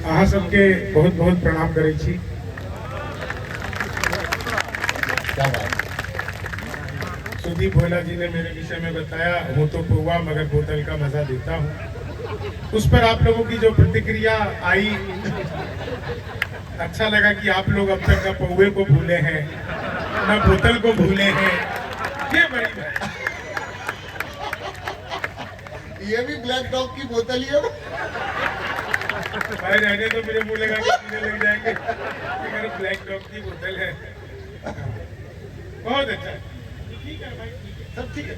अहाँ सबके बहुत बहुत प्रणाम करै छी। क्या बात। सुदीप भोला जी ने मेरे विषय में बताया, हूँ तो पुआ मगर बोतल का मजा देता हूँ। उस पर आप लोगों की जो प्रतिक्रिया आई, अच्छा लगा कि आप लोग अब तक न पौवे को भूले हैं न बोतल को भूले हैं। ये बड़ी बात। ये भी ब्लैक डॉग की बोतल ही है। भाई रहने तो मुझे मुंह लगा के पीने लग जाएंगे कि मेरे ब्लैक डॉग की बोतल है। बहुत अच्छा, ठीक है भाई, ठीक है, सब ठीक है,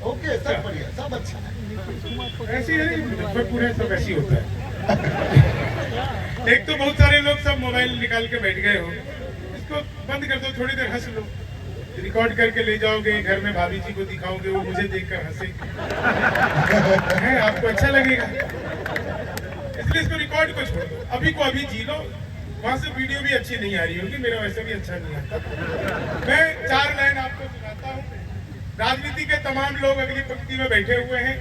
ओके, सब बढ़िया, सब अच्छा है। ऐसी है मुजफ्फरपुर है, सब ऐसी होता है। एक तो बहुत सारे लोग सब मोबाइल निकाल के बैठ गए हो, इसको बंद कर दो, थोड़ी देर हंस लो, रिकॉर्ड करके ले जाओगे घर में, भाभी जी को दिखाओगे, वो मुझे देखकर हंसेगी, आपको अच्छा लगेगा, इसलिए इसको रिकॉर्ड को छोड़ दो, अभी को अभी जी लो। वहां से वीडियो भी अच्छी नहीं आ रही होगी, मेरा वैसे भी अच्छा नहीं आता। मैं 4 लाइन आपको सुनाता हूँ। राजनीति के तमाम लोग अगली पंक्ति में बैठे हुए हैं।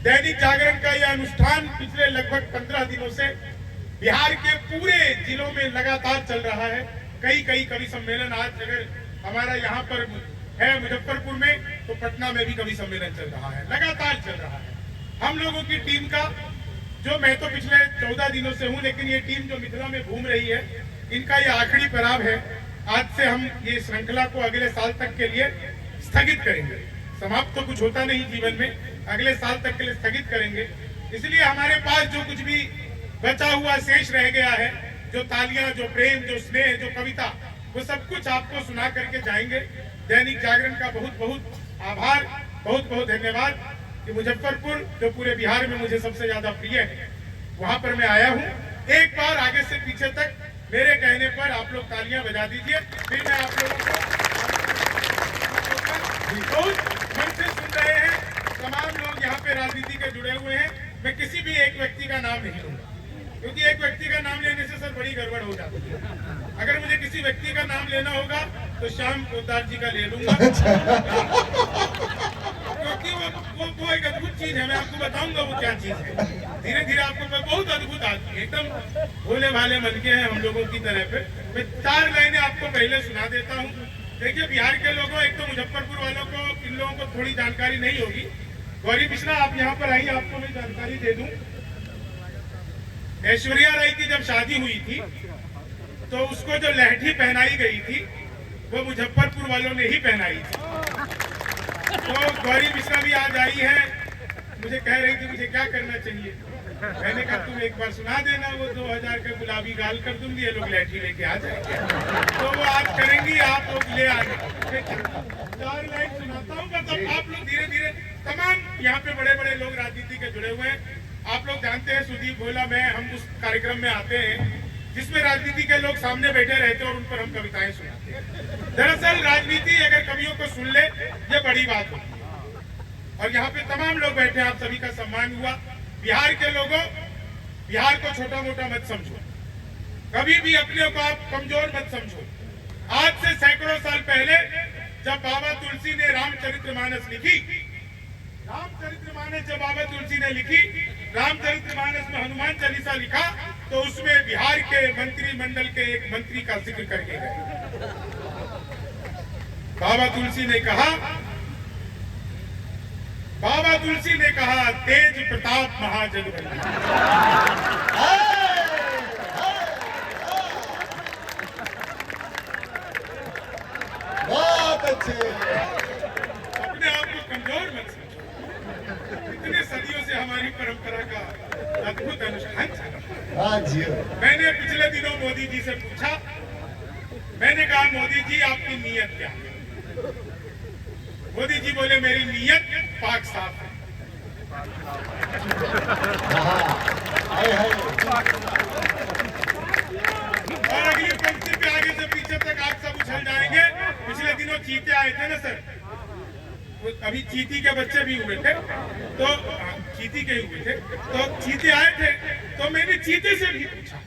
दैनिक जागरण का यह अनुष्ठान पिछले लगभग 15 दिनों से बिहार के पूरे जिलों में लगातार चल रहा है। कई कवि सम्मेलन, आज अगर हमारा यहाँ पर है मुजफ्फरपुर में, तो पटना में भी कवि सम्मेलन चल रहा है, लगातार चल रहा है। हम लोगों की टीम का, जो मैं तो पिछले 14 दिनों से हूं, लेकिन ये टीम जो मिथिला में घूम रही है, इनका ये आखिरी पड़ाव है। आज से हम ये श्रृंखला को अगले साल तक के लिए स्थगित करेंगे। समाप्त तो कुछ होता नहीं जीवन में, अगले साल तक के लिए स्थगित करेंगे। इसलिए हमारे पास जो कुछ भी बचा हुआ शेष रह गया है, जो तालियां, जो प्रेम, जो स्नेह, जो कविता, वो सब कुछ आपको सुना करके जाएंगे। दैनिक जागरण का बहुत बहुत आभार, बहुत बहुत धन्यवाद कि मुजफ्फरपुर, जो पूरे बिहार में मुझे सबसे ज्यादा प्रिय है, वहां पर मैं आया हूं। एक बार आगे से पीछे तक मेरे कहने पर आप लोग तालियां बजा दीजिए, फिर मैं आप लोगों को बहुत मन से सुन रहे हैं। तमाम लोग यहाँ पे राजनीति के जुड़े हुए हैं। मैं किसी भी एक व्यक्ति का नाम नहीं लूंगा, क्योंकि एक व्यक्ति का नाम लेने से सर बड़ी गड़बड़ हो जाती है। अगर मुझे किसी व्यक्ति का नाम लेना होगा तो श्याम पोद्दार जी का ले लूंगा, क्योंकि वो एक अद्भुत चीज है। मैं आपको बताऊंगा वो क्या चीज है, धीरे धीरे आपको। बहुत अद्भुत आदमी, एकदम भोले भाले मन के हैं हम लोगों की तरह पे। मैं 4 लाइनें आपको पहले सुना देता हूँ। देखिए, बिहार के लोगों, एक तो मुजफ्फरपुर वालों को, इन लोगों को थोड़ी जानकारी नहीं होगी। गौरी मिश्रा, आप यहाँ पर आइए, आपको मैं जानकारी दे दूं। ऐश्वर्या राय की जब शादी हुई थी, तो उसको जो लहठी पहनाई गई थी, वो मुजफ्फरपुर वालों ने ही पहनाई थी। तो गौरी मिश्रा भी आज आई है, मुझे कह रही थी मुझे क्या करना चाहिए। मैंने कहा तुम एक बार सुना देना, वो 2000 का गुलाबी गाल कर दूंगी, ये लोग लहठी लेके आ जाएंगे। तो वो आज करेंगी, आप लोग ले आने। 4 लाइन सुनाता हूँ, मतलब आप लोग धीरे धीरे, तमाम यहाँ पे बड़े बड़े लोग राजनीति के जुड़े हुए हैं। आप लोग जानते हैं सुदीप भोला, मैं, हम उस कार्यक्रम में आते हैं जिसमें राजनीति के लोग सामने बैठे रहते हैं और उन पर हम कविताएं सुनाते हैं। दरअसल राजनीति अगर कवियों को सुन ले, ये बड़ी बात होती है। और यहाँ पे तमाम लोग बैठे हैं, आप सभी का सम्मान हुआ। बिहार के लोगों, बिहार को छोटा मोटा मत समझो, कभी भी अपने को आप कमजोर मत समझो। आज से सैकड़ों साल पहले जब बाबा तुलसी ने रामचरितमानस लिखी, रामचरितमानस जब बाबा तुलसी ने लिखी, रामचरितमानस में हनुमान चालीसा लिखा, तो उसमें बिहार के मंत्रिमंडल के एक मंत्री का जिक्र करके गए। बाबा तुलसी ने कहा, तेज प्रताप महाजगबंदी। बहुत अच्छे। अपने आप को कमजोर मत समझो, इतने सदियों से हमारी परंपरा का अद्भुत अनुष्ठान चल रहा है। मैंने पिछले दिनों मोदी जी से पूछा, मैंने कहा मोदी जी आपकी नीयत क्या है? मोदी जी बोले मेरी नीयत पाक साफ है। और अगली पंक्ति पे आगे से पीछे तक आप सब उछल जाएंगे। पिछले दिनों चीते आए थे ना सर, अभी चीती के बच्चे भी हुए थे, तो चीती के हुए थे, तो चीते आए थे, तो मैंने चीते से भी पूछा,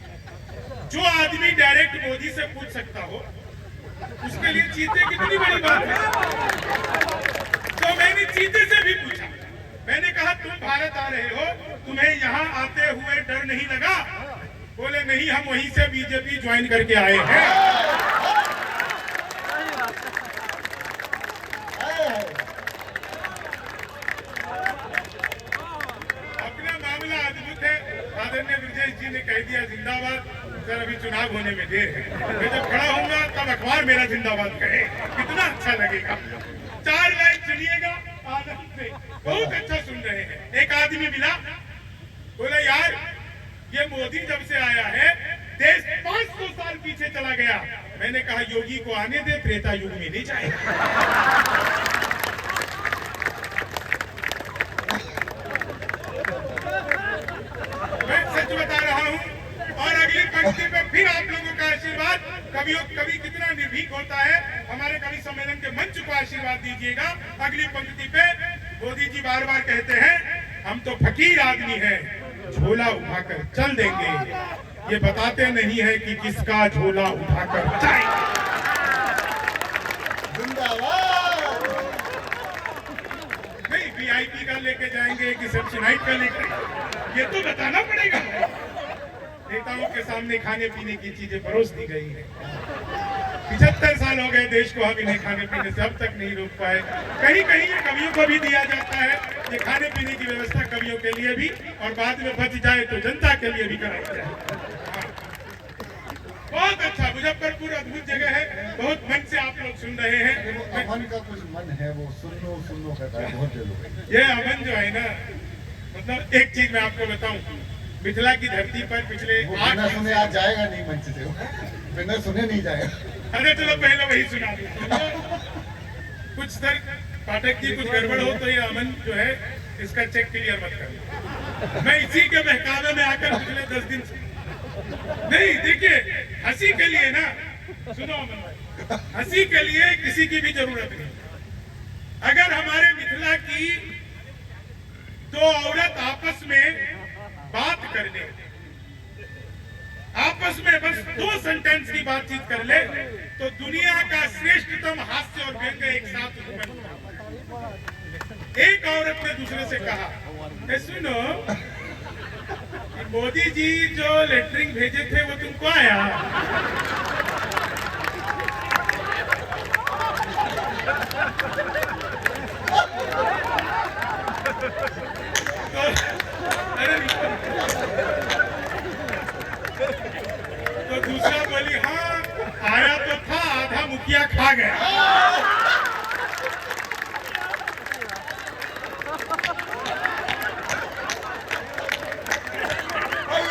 जो आदमी डायरेक्ट मोदी से पूछ सकता हो, उसके लिए चीते कितनी बड़ी बात है। तो मैंने चीते से भी पूछा, मैंने कहा तुम भारत आ रहे हो, यहाँ आते हुए डर नहीं लगा? बोले नहीं, हम वहीं से बीजेपी ज्वाइन करके आए हैं। अपना मामला अद्भुत है। आदरणीय ब्रजेश जी ने कह दिया जिंदाबाद। सर अभी चुनाव होने में देर है, मैं जब खड़ा होऊंगा तब अखबार मेरा जिंदाबाद कहे, कितना अच्छा लगेगा। 4 लाइन सुनिएगा आनंद से, बहुत अच्छा सुन रहे हैं। एक आदमी मिला, बोला यार ये मोदी जब से आया है देश 500 साल पीछे चला गया। मैंने कहा योगी को आने दे, त्रेता युग में नहीं जाएगा। मैं सच बता रहा हूं। और अगली पंक्ति पे फिर आप लोगों का आशीर्वाद। कवि कितना निर्भीक होता है। हमारे कवि सम्मेलन के मंच को आशीर्वाद दीजिएगा। अगली पंक्ति पे मोदी जी बार बार कहते हैं हम तो फकीर आदमी हैं, झोला उठाकर चल देंगे, ये बताते नहीं है कि किसका झोला उठाकर जाएंगे। जिंदाबाद। नहीं वीआईपी का लेके जाएंगे कि सब्सिडाइज का लेके, ये तो बताना पड़ेगा। नेताओं के सामने खाने पीने की चीजें परोस दी गई है। 75 साल हो गए देश को हम इन्हें खाने पीने से अब तक नहीं रोक पाए। कहीं कहीं ये कवियों को भी दिया जाता है, ये खाने पीने की व्यवस्था कवियों के लिए भी, और बाद में बच जाए तो जनता के लिए भी कराई जाए। बहुत अच्छा, मुजफ्फरपुर अद्भुत जगह है। बहुत मन से आप लोग सुन रहे हैं। अमन का कुछ मन है वो सुनो कहता है बहुत लोग। ये अमन जो है ना, मतलब एक चीज मैं आपको बताऊं, मिथिला की धरती पर पिछले 8 सुने आज जाएगा नहीं मंच से, बिना सुने नहीं जाएगा। अरे चलो पहले वही सुना दो। कुछ सर पाठक जी कुछ गड़बड़ हो तो ये अमन जो है इसका चेक क्लियर मत कर। मैं इसी के बहकावे में आकर पिछले 10 दिन से नहीं, देखिए हंसी के लिए ना, सुनो अमन भाई, हंसी के लिए किसी की भी जरूरत नहीं। अगर हमारे मिथिला की 2 औरत आपस में बात कर ले, आपस में बस 2 सेंटेंस की बातचीत कर ले, तो दुनिया का श्रेष्ठतम हास्य और व्यंग्य एक साथ उत्पन्न होगा। एक औरत ने दूसरे से कहा, सुनो मोदी जी जो लेटरिंग भेजे थे वो तुमको आया? तो दूसरा बोली हाँ आया तो था, आधा मुखिया खा गया।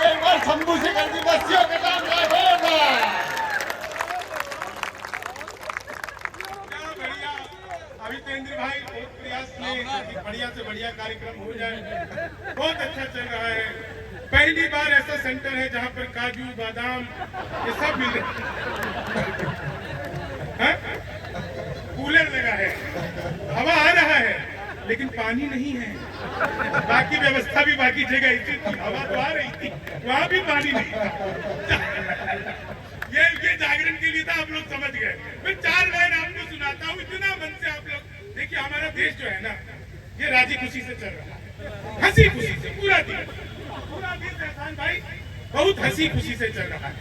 एक बार शंभू से कर दी बस्तियों के नाम होगा। बढ़िया, अभी तेंद्र भाई बहुत प्रयास किए कि बढ़िया से बढ़िया कार्यक्रम हो जाए। बहुत अच्छा चल रहा है। पहली बार ऐसा सेंटर है जहां पर काजू बादाम ये सब मिल रहे हैं। कूलर लगा है, हवा आ रहा है, लेकिन पानी नहीं है। बाकी व्यवस्था भी बाकी जगह ऐसी थी, हवा तो आ रही थी, वहां भी पानी नहीं था। ये जागरण के लिए था, आप लोग समझ गए। मैं 4 लाइन आपको सुनाता हूँ, इतना मन से आप लोग देखिए। हमारा देश जो है ना, ये राजी खुशी से चल रहा है, हंसी खुशी से। पूरा दिन एहसान भाई बहुत हंसी खुशी से चल रहा है।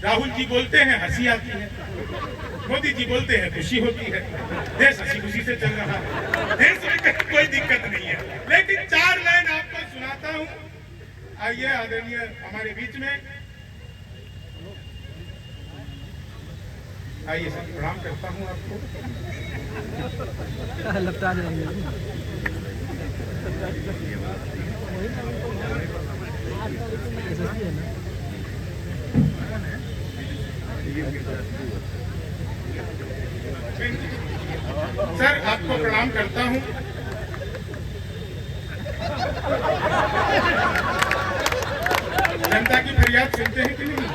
राहुल जी बोलते हैं हंसी आती है, मोदी जी बोलते हैं खुशी होती है। देश हंसी खुशी से चल रहा है, देश में कोई दिक्कत नहीं है। लेकिन 4 लाइन आपको सुनाता हूँ। आइए आदरणीय हमारे बीच में आइए सर, प्रणाम करता हूँ आपको। लगता है सर आपको प्रणाम करता हूँ। जनता की फरियाद सुनते हैं कि नहीं?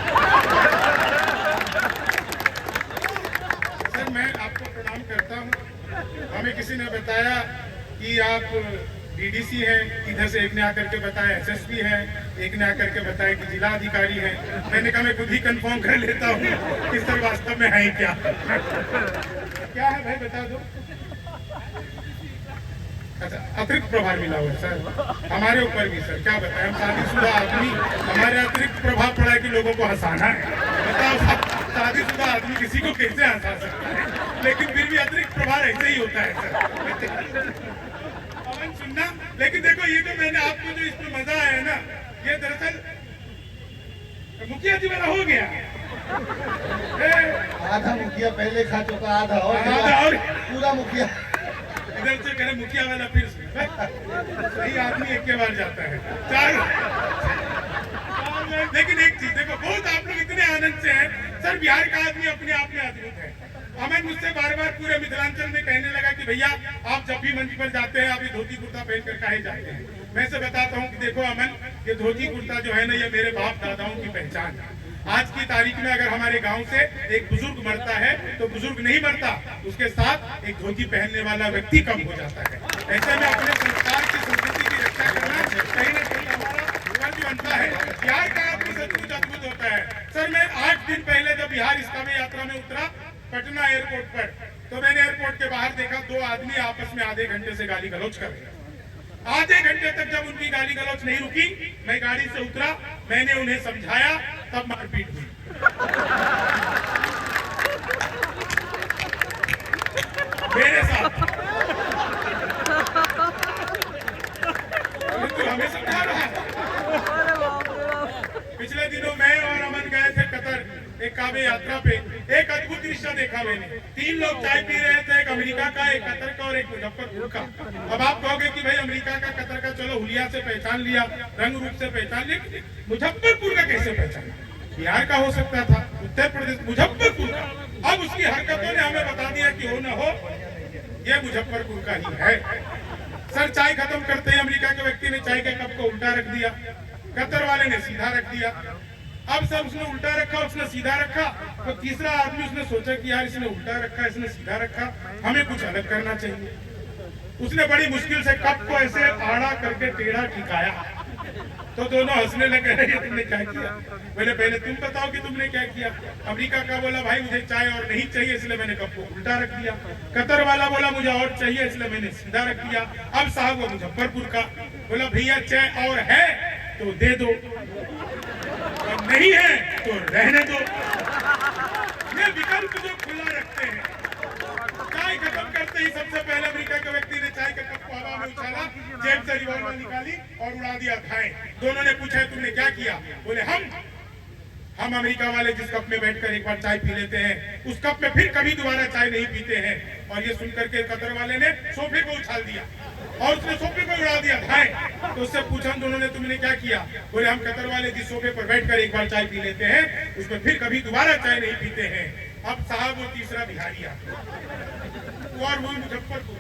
सर मैं आपको प्रणाम करता हूँ। हमें किसी ने बताया कि आप डीडीसी हैं, इधर से एक ने आकर के बताया एसएसपी है, एक ने आकर के बताया कि जिला अधिकारी है। मैंने कहा मैं खुद ही कंफर्म कर लेता हूँ कि सर वास्तव में है क्या। क्या है भाई बता दो। अच्छा, अतिरिक्त प्रभार मिला हुआ है सर हमारे ऊपर भी सर, क्या बताएं हम शादीशुदा आदमी, हमारे अतिरिक्त प्रभाव पड़ा है कि लोगों को हंसाना है। बताओ शादीशुदा आदमी किसी को कैसे हंसा सकता है, लेकिन फिर भी अतिरिक्त प्रभार ऐसे ही होता है सर। अमन सुनना, लेकिन देखो ये जो मैंने आपको जो इसमें मजा आया है ना, ये दरअसल मुखिया जी वाला हो गया। आधा मुखिया पहले खा चुका, आधा और पूरा मुखिया इधर से करे मुखिया वाला फिर सही आदमी एक के बार जाता है चार। लेकिन एक चीज देखो, बहुत आप लोग इतने आनंद से हैं सर, बिहार का आदमी अपने आप में अद्भुत है। अमन मुझसे बार बार पूरे मिथिलांचल में कहने लगा कि भैया आप जब भी मंच पर जाते हैं आप ये धोती कुर्ता पहन कर काहे जाते हैं। मैं से बताता हूँ कि देखो अमन, ये धोती कुर्ता जो है ना, ये मेरे बाप दादाओं की पहचान है। आज की तारीख में अगर हमारे गांव से एक बुजुर्ग मरता है तो बुजुर्ग नहीं मरता, उसके साथ एक धोती पहनने वाला व्यक्ति कम हो जाता है। ऐसे में अपने संस्कार की संस्कृति की रक्षा करना कहीं ना कहीं हमारा फर्ज बनता है। बिहार का आदमी सचमुच अद्भुत होता है सर। मैं 8 दिन पहले जब बिहार इस्लामी यात्रा में उतरा पटना एयरपोर्ट पर, तो मैंने एयरपोर्ट के बाहर देखा 2 आदमी आपस में आधे घंटे से गाली गलौज कर रहे हैं। आधे घंटे तक जब उनकी गाली गलौज नहीं रुकी, मैं गाड़ी से उतरा, मैंने उन्हें समझाया, तब मारपीट हुई। मेरे साथ तो हमें समझा रहा है। पिछले दिनों मैं और अमन गए थे कतर एक काबे यात्रा पे। एक अद्भुत दृश्य देखा मैंने। 3 लोग चाय पी रहे थे, एक अमेरिका का, एक कतर का और एक मुजफ्फरपुर का। अब आप कहोगे कि भाई अमेरिका का कतर का चलो हुलिया से पहचान लिया, रंग रूप से पहचान लिया, मुजफ्फरपुर का कैसे पहचाना? बिहार का हो सकता था, उत्तर प्रदेश, मुजफ्फरपुर का। अब उसकी हरकतों ने हमें बता दिया कि हो न हो ये मुजफ्फरपुर का ही है। सर चाय खत्म करते ही अमेरिका के व्यक्ति ने चाय के कप को उल्टा रख दिया, कतर वाले ने सीधा रख दिया। अब सब उसने उल्टा रखा, उसने सीधा रखा, तो तीसरा आदमी उसने सोचा कि यार इसने उल्टा रखा, इसने सीधा रखा, हमें कुछ अलग करना चाहिए। उसने बड़ी मुश्किल से कप को ऐसे आड़ा करके टेढ़ा ठिकाया, तो दोनों हंसने लगे, तुमने क्या किया? मैंने पहले तुम बताओ कि तुमने क्या किया। अमेरिका का बोला भाई मुझे चाय और नहीं चाहिए इसलिए मैंने कप को उल्टा रख दिया। कतर वाला बोला मुझे और चाहिए इसलिए मैंने सीधा रख दिया। अब साहब वो मुजफ्फरपुर का बोला भैया चाय और है तो दे दो, और नहीं है तो रहने दो। ये विकल्प जो खुला रखते हैं। चाय खत्म करते ही सबसे पहले अमेरिका के व्यक्ति ने चाय के कप को हवा में उछाला, जेब से रिवॉल्वर निकाली और उड़ा दिया धाए। दोनों ने पूछा तुमने क्या किया? बोले हम अमेरिका वाले जिस कप में बैठकर एक बार चाय पी लेते हैं उस कप में फिर कभी दोबारा चाय नहीं पीते हैं। और ये सुनकर के कतर वाले ने सोफे को उछाल दिया और उसने सोफे को उड़ा दिया धाए। तो उससे पूछा दोनों ने तुमने क्या किया? बोले हम कतर वाले जिस सोफे पर बैठकर एक बार चाय पी लेते हैं उसमें फिर कभी दोबारा चाय नहीं पीते हैं। अब साहब वो तीसरा बिहारी आ और वो मुजफ्फरपुर,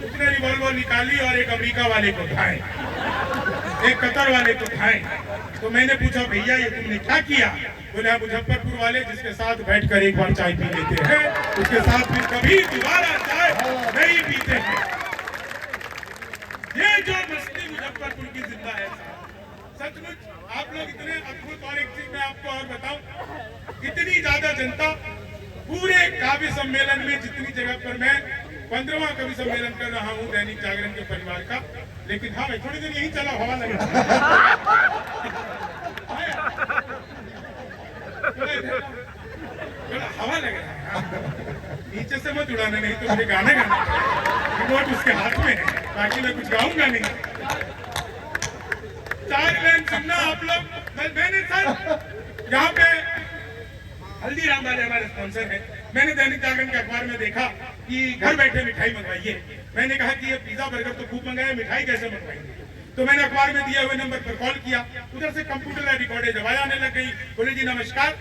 उसने रिवॉल्वर निकाली और एक अमेरिका वाले को धाए, एक कतर वाले को धाए। तो मैंने पूछा भैया ये तुमने क्या किया? बोले मुजफ्फरपुर वाले जिसके साथ बैठकर एक बार चाय पी लेते हैं उसके साथ फिर कभी दोबारा चाय नहीं पीते हैं। ये जो मस्ती मुजफ्फरपुर की जिंदा है सचमुच आप लोग इतने अद्भुत। और एक चीज मैं आपको और बताऊं, इतनी ज्यादा जनता पूरे काव्य सम्मेलन में, जितनी जगह पर मैं 15वां कवि सम्मेलन कर रहा हूं दैनिक जागरण के परिवार का, लेकिन हाँ मैं थोड़ी देर यही चला, हवा लगा हवा लग रहा है। नीचे से मत उड़ाना, नहीं तो मुझे गाना गाना, रिमोट उसके हाथ में है, बाकी मैं कुछ गाऊंगा नहीं। 4 लाइन सुनना आप लोग। मैंने सर यहाँ पे हल्दीराम वाले हमारे स्पॉन्सर हैं, मैंने दैनिक जागरण के अखबार में देखा कि घर बैठे मिठाई मंगवाइए। मैंने कहा कि ये पिज्जा बर्गर तो खूब मंगाए, मिठाई कैसे मंगवाएंगे? तो मैंने अखबार में दिए हुए नंबर पर कॉल किया, उधर से कंप्यूटर रिकॉर्डेड आवाज आने लग गई। बोले जी नमस्कार,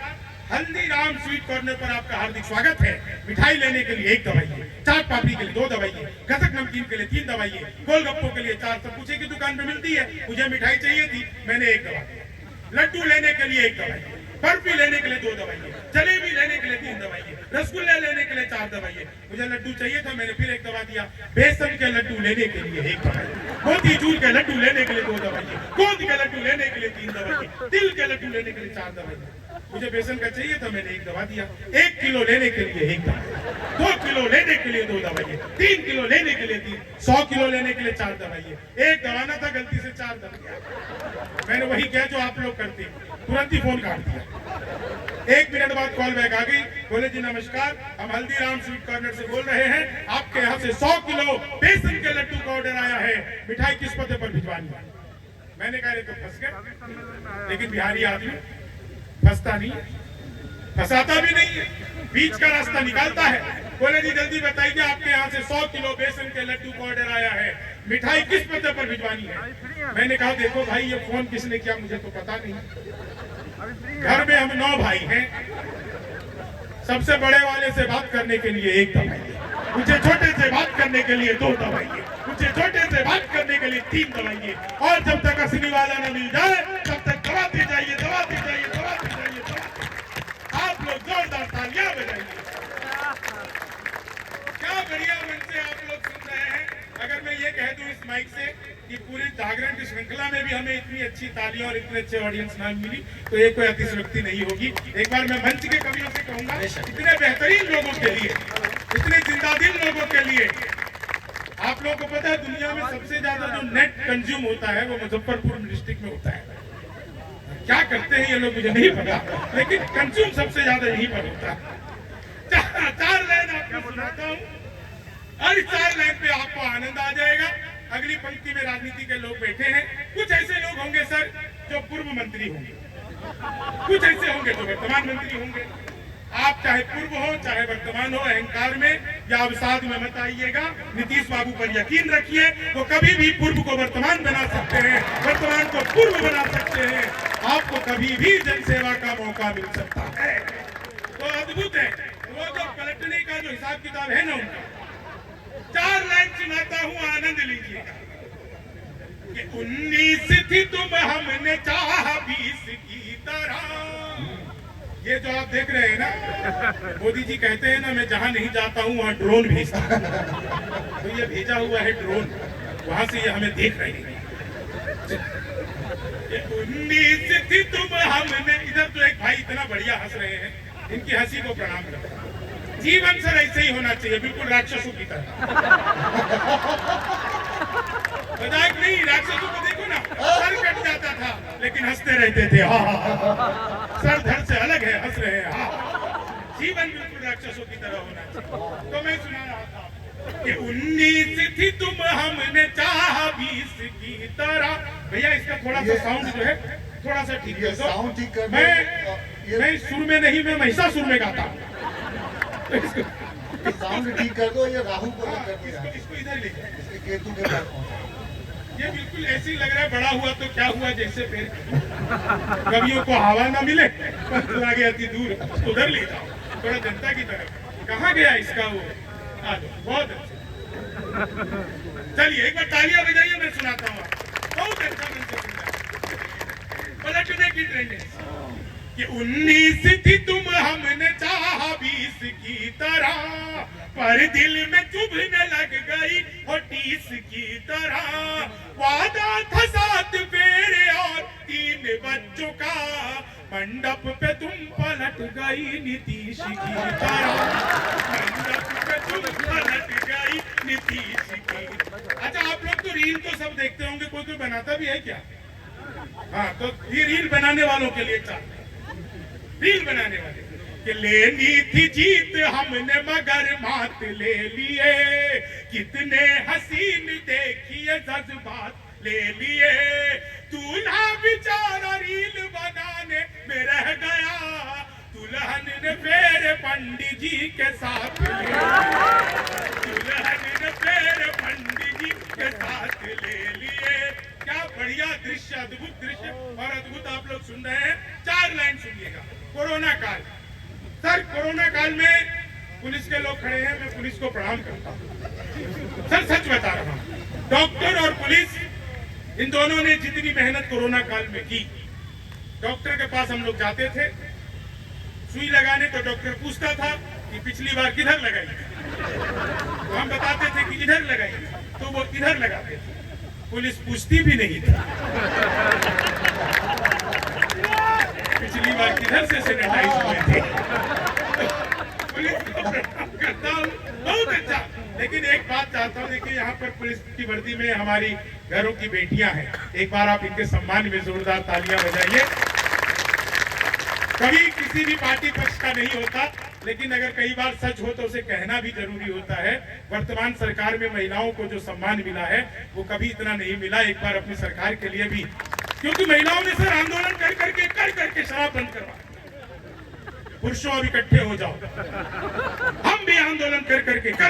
हल्दीराम स्वीट कॉर्नर पर आपका हार्दिक स्वागत है। मिठाई लेने के लिए 1 दवाइए, चाट पापड़ी के लिए 2 दवाइए, गसक नमकीन के लिए 3 दवाइए, गोलगप्पों के लिए 4। सब पूछे की दुकान पे मिलती है, मुझे मिठाई चाहिए थी, मैंने 1 दवा दिया। लड्डू लेने के लिए 1 दवाई, बर्फी लेने के लिए 2 दवाइयाँ, जलेबी लेने के लिए 3 दवाइयाँ, रसगुल्ले लेने के लिए 4 दवाइयाँ। मुझे लड्डू चाहिए था, मैंने फिर 1 दवा दिया। बेसन के लड्डू लेने के लिए 1 दवाई, मोतीचूर के लड्डू लेने के लिए 2 दवाइयाँ, गोंद के लड्डू लेने के लिए 3 दवाइयाँ, तिल के लड्डू लेने के लिए 4 दवाइयाँ। मुझे बेसन का चाहिए था, मैंने 1 दवा दिया। 1 किलो लेने के लिए 1 दवा, 2 किलो लेने के लिए 2 दवाइयाँ, 3 किलो लेने के लिए 3, 100 किलो लेने के लिए 4 दवाइयाँ। 1 दवा ना था, गलती से 4 दवाइयाँ। मैंने वही किया जो आप लोग करते हैं, तुरंत ही फोन काट दिया। 1 मिनट बाद कॉल बैक आ गई, बोले जी नमस्कार, हम हल्दीराम स्वीट कॉर्नर से बोल रहे हैं, आपके यहाँ से 100 किलो बेसन के लड्डू का ऑर्डर आया है, मिठाई किस पते पर भिजवानी है। मैंने कहा तो फंस गए, लेकिन बिहारी आदमी फंसता नहीं, फंसाता भी नहीं है, बीच का रास्ता निकालता है। बोले जी जल्दी बताइए, आपके यहाँ से 100 किलो बेसन के लड्डू का ऑर्डर आया है, मिठाई किस पते पर भिजवानी है। मैंने कहा देखो भाई, ये फोन किसने किया मुझे तो पता नहीं, घर में हम 9 भाई हैं, सबसे बड़े वाले से बात करने के लिए 1 दवाई, मुझे छोटे से बात करने के लिए 2 दवाई, मुझे छोटे से बात करने के लिए 3 दवाई, और जब तक असली वाला न मिल जाए तब तक दबाते जाइए, दबाते जाइए, दबाते जाइए, दबाते। आप लोग जोरदार तालियां बजाइए। क्या बढ़िया मन से आप लोग सुन रहे हैं। अगर मैं ये कह दूं इस माइक से कि पूरी जागरण की श्रृंखला में भी हमें इतनी अच्छी तालियां और इतने अच्छे ऑडियंस ना मिली, तो ये कोई अतिशयोक्ति नहीं होगी। एक बार मैं मंच के कवियों से कहूंगा, इतने बेहतरीन लोगों के लिए, इतने जिंदादिल लोगों के लिए। आप लोगों को पता है दुनिया में सबसे ज्यादा जो नेट कंज्यूम होता है वो मुजफ्फरपुर डिस्ट्रिक्ट में होता है। क्या करते हैं ये लोग मुझे नहीं पता, लेकिन कंज्यूम सबसे ज्यादा यहीं पर होता है। 4 लाइन आपको सुनाता हूँ, हर 4 लाइन पे आपको आनंद आ जाएगा। अगली पंक्ति में राजनीति के लोग बैठे हैं, कुछ ऐसे लोग होंगे सर जो पूर्व मंत्री होंगे, कुछ ऐसे होंगे जो वर्तमान मंत्री होंगे। आप चाहे पूर्व हो चाहे वर्तमान हो, अहंकार में या अवसाद में मत आइएगा। नीतीश बाबू पर यकीन रखिए, वो कभी भी पूर्व को वर्तमान बना सकते हैं, वर्तमान को पूर्व बना सकते हैं। आपको कभी भी जनसेवा का मौका मिल सकता है। तो अद्भुत है वो जो पलटने का जो हिसाब किताब है ना उनका। 4 लाइन सुनाता हूँ, आनंद लीजिएगा। 19 थी तुम, हमने चाहा 20 की तरह। ये जो आप देख रहे हैं ना, मोदी जी कहते हैं ना, मैं जहां नहीं जाता हूं वहां ड्रोन भेजता हूं। तो ये भेजा हुआ है ड्रोन, वहां से ये हमें देख रहे हैं। 19 थी तुम, हमने। इधर तो एक भाई इतना बढ़िया हंस रहे हैं, इनकी हंसी को प्रणाम करता हूं। जीवन सर ऐसे ही होना चाहिए, बिल्कुल राक्षसों की तरह। मजाक नहीं, राक्षसों को देखो ना, सर कट जाता था लेकिन हंसते रहते थे। सर धड़ से अलग है, हंस रहे हैं। जीवन बिल्कुल राक्षसों की तरह होना चाहिए। तो मैं सुना रहा था कि 19 थी तुम, हमने चाहा 20 की तरह। भैया इसका थोड़ा सा साउंड जो है थोड़ा सा ठीक है। साउंड ठीक कर। मैं सुर में नहीं, मैं महिषासुर में गाता हूँ। साउंड ठीक कर दो, ये राहु को कर दिया। इसको इधर ले जाओ, इसके केतु के पास पहुंचा। ये बिल्कुल ऐसे ही लग रहा है, बड़ा हुआ तो क्या हुआ जैसे फिर कवियों को हवा ना मिले, आगे अति दूर उधर ले जाओ, थोड़ा जनता की तरफ। कहाँ गया इसका वो? बहुत अच्छा। चलिए एक बार तालियां बजाइए, मैं सुनाता हूँ। बहुत अच्छा मन से सुना। पलटने की ट्रेंड कि 19 थी तुम, हमने चाहा 20 की तरह, पर दिल में चुभने लग गई हो 30 की तरह। वादा था 7 फेरे और 3 बच्चों का, मंडप पे तुम पलट गई नीतीश की तरह, मंडप पे तुम पलट गई नीतीश की। अच्छा आप लोग तो रील तो सब देखते होंगे, कोई कोई बनाता भी है क्या? हाँ, तो ये रील बनाने वालों के लिए चाहते, रील बनाने वाले कि लेनी थी जीत हमने मगर मात ले लिए, कितने हसीन देखिए जज्बात ले लिए। दूल्हा बेचारा रील बनाने में रह गया, दुल्हन ने फेर पंडित जी के साथ ले लिए, दुल्हन ने फेर पंडित जी के साथ ले लिए। क्या बढ़िया दृश्य, अद्भुत दृश्य और अद्भुत आप लोग सुन रहे हैं। 4 लाइन सुनिएगा। कोरोना काल, सर कोरोना काल में पुलिस के लोग खड़े हैं, मैं पुलिस को प्रणाम करता हूँ। सर सच बता रहा हूँ, डॉक्टर और पुलिस इन दोनों ने जितनी मेहनत कोरोना काल में की, डॉक्टर के पास हम लोग जाते थे सुई लगाने तो डॉक्टर पूछता था कि पिछली बार किधर लगाई, तो हम बताते थे कि इधर लगाई, तो वो इधर लगाते थे। पुलिस पूछती भी नहीं था पिछली बार किधर से सैनिटाइज हुए थे। पुलिस को प्रणाम करता हूँ, बहुत अच्छा। लेकिन एक बात चाहता हूँ, देखिए यहाँ पर पुलिस की वर्दी में हमारी घरों की बेटियां हैं, एक बार आप इनके सम्मान में जोरदार तालियां बजाइए। कभी किसी भी पार्टी पक्ष का नहीं होता, लेकिन अगर कई बार सच हो तो उसे कहना भी जरूरी होता है। वर्तमान सरकार में महिलाओं को जो सम्मान मिला है वो कभी इतना नहीं मिला। एक बार अपनी सरकार के लिए भी, क्योंकि महिलाओं ने सर आंदोलन कर करके शराब बंद करवा। पुरुषों अब इकट्ठे हो जाओ, हम भी आंदोलन कर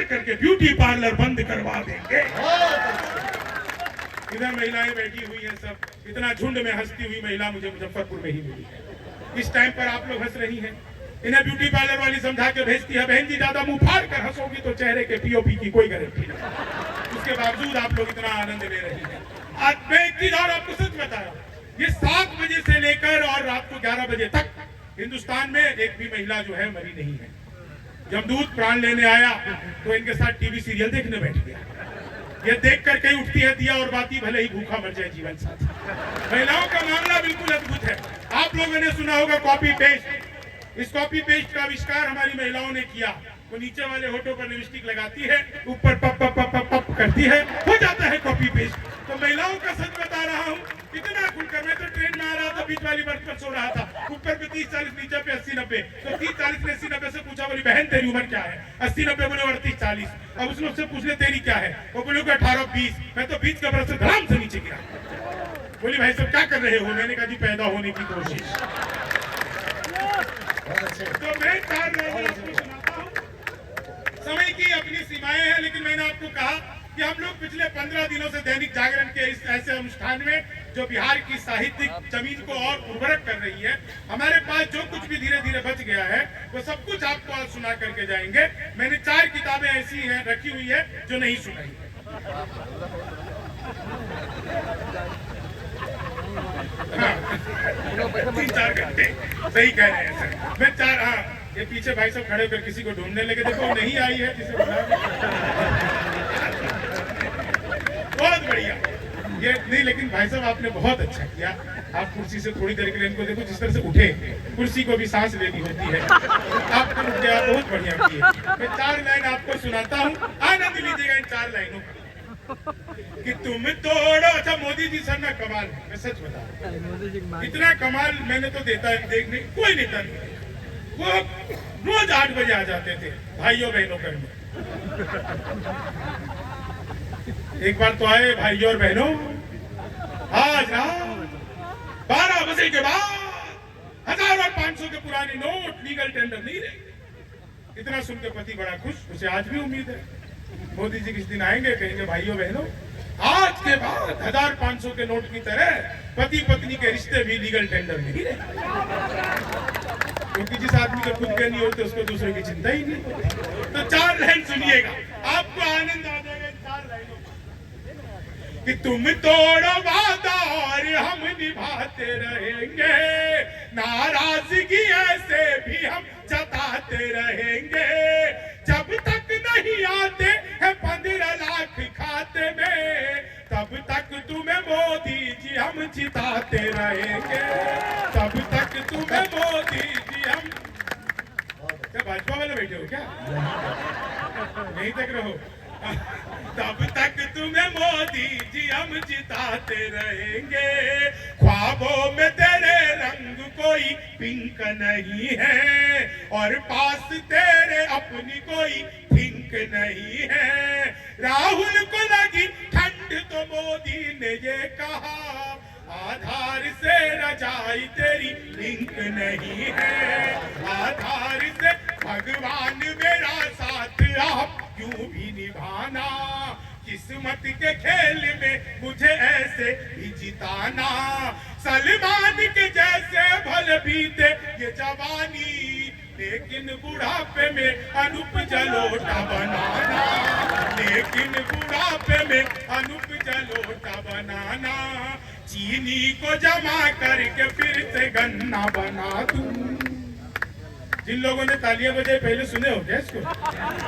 करके ब्यूटी पार्लर बंद करवा देंगे। इधर महिलाएं बैठी हुई हैं, सब इतना झुंड में हंसती हुई महिला मुझे मुजफ्फरपुर में ही मिली है। इस टाइम पर आप लोग हंस रही हैं, इन्हें ब्यूटी पार्लर वाली समझा के भेजती है, बहन जी ज्यादा मुंह फाड़ कर हंसोगी तो चेहरे के पीओपी की कोई गारंटी नहीं। उसके बावजूद आप लोग इतना आनंद ले रही हैं। आज मैं एक चीज और आपको सच बता रहा हूं, ये 7 बजे से लेकर और रात को 11 बजे तक हिंदुस्तान में एक भी महिला जो है मरी नहीं है। यमदूत प्राण लेने आया तो इनके साथ टीवी सीरियल देखने बैठ गया। ये देख कर कहीं उठती है दिया और बाती, भले ही भूखा मर जाए जीवन साथी। महिलाओं का मामला बिल्कुल अद्भुत है। आप लोगों ने सुना होगा कॉपी पेस्ट। इस कॉपी पेस्ट का आविष्कार हमारी महिलाओं ने किया। वो नीचे वाले होठों पर लिपस्टिक लगाती है, ऊपर पप पप पप पप पप करती है, हो जाता है कॉपी पेस्ट। तो महिलाओं का सच बता रहा हूँ, इतना खुलकर। मैं तो ट्रेन में आ रहा था, बीच वाली बर्थ पर सो रहा था, ऊपर पे 30-40, नीचे पे 80-90। तो 30-40 ने 80-90 से पूछा, बोली बहन तेरी उम्र क्या है? 80-90 बोले 38-40। अब उसने उससे पूछ ले तेरी क्या है? वो बोले 18-20। मैं तो 20 का बरस से धड़ाम से नीचे गिरा। बोली भाई सब क्या कर रहे हो? मैंने कहा जी पैदा होने की कोशिश। तो मैं 4 लाइन आपको सुनाता हूँ। समय की अपनी सीमाएं हैं, लेकिन मैंने आपको कहा कि हम लोग पिछले 15 दिनों से दैनिक जागरण के इस ऐसे अनुष्ठान में जो बिहार की साहित्यिक जमीन को और उर्वरक कर रही है, हमारे पास जो कुछ भी धीरे धीरे बच गया है वो सब कुछ आपको आज सुना करके जाएंगे। मैंने 4 किताबें ऐसी हैं रखी हुई है जो नहीं सुनाई है। हाँ, 3-4 घंटे सही कह रहे हैं सर। मैं 4, हाँ ये पीछे भाई सब खड़े होकर किसी को ढूंढने लगे, देखो नहीं आई है जिसे बहुत बढ़िया ये नहीं। लेकिन भाई साहब आपने बहुत अच्छा किया। आप कुर्सी से थोड़ी देर के लिए इनको देखो, जिस तरह से उठे, कुर्सी को भी सांस लेनी होती है। आप उठ गया, बहुत बढ़िया किए। मैं 4 लाइन आपको सुनाता हूँ, आनंद लीजिएगा इन 4 लाइनों का। कि तुम तोड़ो। अच्छा मोदी जी सर ना कमाल है, मैं सच बता रहा हूँ, इतना कमाल मैंने तो देखने कोई नेता नहीं। वो रोज 8 बजे आ जाते थे भाइयों बहनों करने। एक बार तो आए भाइयों और बहनों, आज रात 12 बजे के बाद 1000 और 500 के पुराने नोट लीगल टेंडर नहीं रहे। इतना सुन के पति बड़ा खुश, उसे आज भी उम्मीद है मोदी जी किस दिन आएंगे, कहेंगे भाइयों बहनों आज के बाद 1000-500 के नोट की तरह पति पत्नी के रिश्ते भी लीगल टेंडर नहीं रहे। क्योंकि जिस आदमी को खुद के नहीं होते उसको दूसरे की चिंता ही नहीं होती। तो 4 लाइन सुनिएगा, आपको आनंद आ जाएगा इन 4 लाइनों कि तुम तोड़ो वादा और हम निभाते रहेंगे, नाराजगी ऐसे भी हम जताते रहेंगे, जब तक नहीं आते हैं 15 लाख खाते में, तब तक तुम्हें मोदी जी हम जिताते रहेंगे, तब तक तुम्हें मोदी जी हम। क्या भाजपा वाले बैठे हो क्या? नहीं तक रहो। तब तक तुम्हें मोदी जी हम जिताते रहेंगे, ख्वाबों में तेरे रंग कोई पिंक नहीं है, और पास तेरे अपनी कोई पिंक नहीं है। राहुल को लगी ठंड तो मोदी ने ये कहा, आधार से रजाई तेरी लिंक नहीं है, आधार से भगवान मेरा साथ आप क्यों भी निभाना, किस्मत के खेल में मुझे ऐसे भी जिताना, सलमान के जैसे भले बीते ये जवानी, लेकिन बुढ़ापे में अनूप जलोटा बनाना, लेकिन बुढ़ापे में अनूप जलोटा बनाना, चीनी को जमा करके फिर से गन्ना बना दूं। जिन लोगों ने तालियां बजाई पहले सुने हो क्या इसको?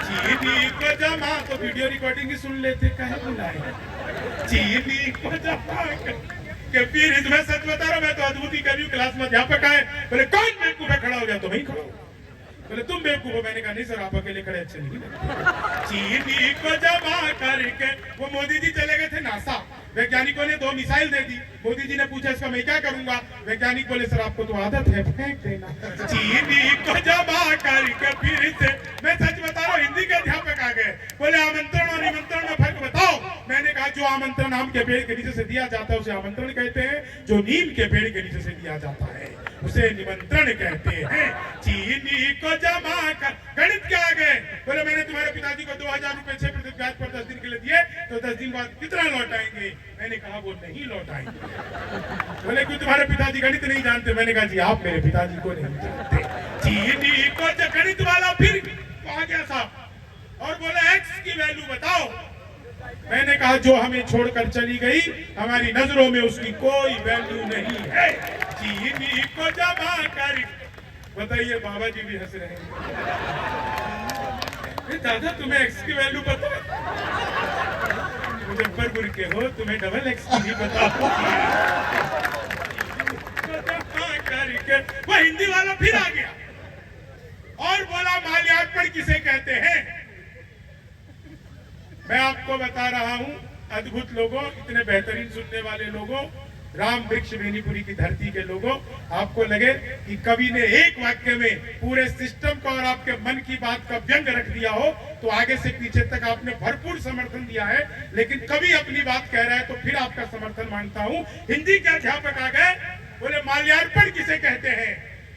चीनी को जमा, तो वीडियो रिकॉर्डिंग ही सुन लेते, काहे बुलाए? चीनी को जमा के फिर इसमें सच बता रहा हूं, मैं तो अद्भुत कवि हूं, क्लास में अध्यापक आए, बोले कौन बेवकूफ है, खड़ा हो गया, तो वही खड़ा हो। बोले तुम बेवकूफ हो, मैंने कहा नहीं सर, आप अकेले खड़े अच्छे नहीं लगते। चीनी को जमा करके, वो मोदी जी चले गए थे नासा, वैज्ञानिकों ने 2 मिसाइल दे दी। मोदी जी ने पूछा इसका मैं क्या करूंगा? वैज्ञानिक बोले सर आपको तो आदत है, फेंक देना। चीनी को जमा करके फिर से, मैं सच बता रहा हूँ, हिंदी के अध्यापक आ गए, बोले आमंत्रण और निमंत्रण में फर्क बताओ। मैंने कहा जो आमंत्रण आम के पेड़ के नीचे से दिया जाता है उसे आमंत्रण कहते हैं, जो नीम के पेड़ के नीचे से दिया जाता है उसे निमंत्रण कहते हैं। चीनी को जमा कर, गणित क्या आ गए? बोले मैंने तुम्हारे पिताजी को 2000 रुपए 6% ब्याज पर 10 दिन के लिए दिए, तो 10 दिन बाद कितना लौटाएंगे? मैंने कहा वो नहीं लौटाएंगे। बोले क्यों, तुम्हारे पिताजी गणित नहीं जानते? मैंने कहा जी आप मेरे पिताजी को नहीं जानते। चीनी को गणित वाला फिर आ गया साहब और बोला एक्स की वैल्यू बताओ। मैंने कहा जो हमें छोड़कर चली गई, हमारी नजरों में उसकी कोई वैल्यू नहीं है। चीनी को जमा कर, बताइए बाबा जी भी हंस रहे हैं। दादा तुम्हें एक्स की वैल्यू पता है? मुजफ्फरपुर के हो, तुम्हें डबल एक्स की नहीं पता? वो हिंदी वाला फिर आ गया और बोला माल्यार्पण किसे कहते हैं? मैं आपको बता रहा हूं, अद्भुत लोगों, इतने बेहतरीन सुनने वाले लोगों, राम वृक्ष बेनीपुरी की धरती के लोगों, आपको लगे कि कवि ने एक वाक्य में पूरे सिस्टम का और आपके मन की बात का व्यंग रख दिया हो, तो आगे से पीछे तक आपने भरपूर समर्थन दिया है। लेकिन कवि अपनी बात कह रहा है तो फिर आपका समर्थन मांगता हूं। हिंदी के अध्यापक आ गए, बोले माल्यार्पण किसे कहते हैं?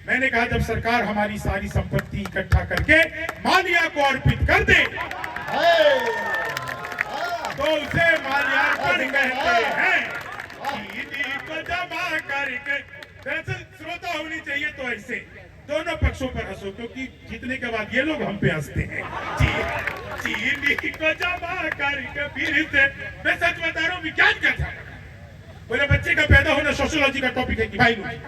मैंने कहा जब सरकार हमारी सारी संपत्ति इकट्ठा करके माल्या को अर्पित कर दे तो उसे माल्यार्पण कहते हैं। चीनी को जमा करके, दरअसल श्रोता होनी चाहिए तो ऐसे दोनों पक्षों पर हंसो, क्योंकि जीतने के बाद ये लोग हम पे हंसते हैं। चीनी को जमा करके फिर से, मैं सच बता रहा हूँ, विज्ञान क्या था? बोले बच्चे का पैदा होना सोशियोलॉजी का टॉपिक है कि बायोलॉजी?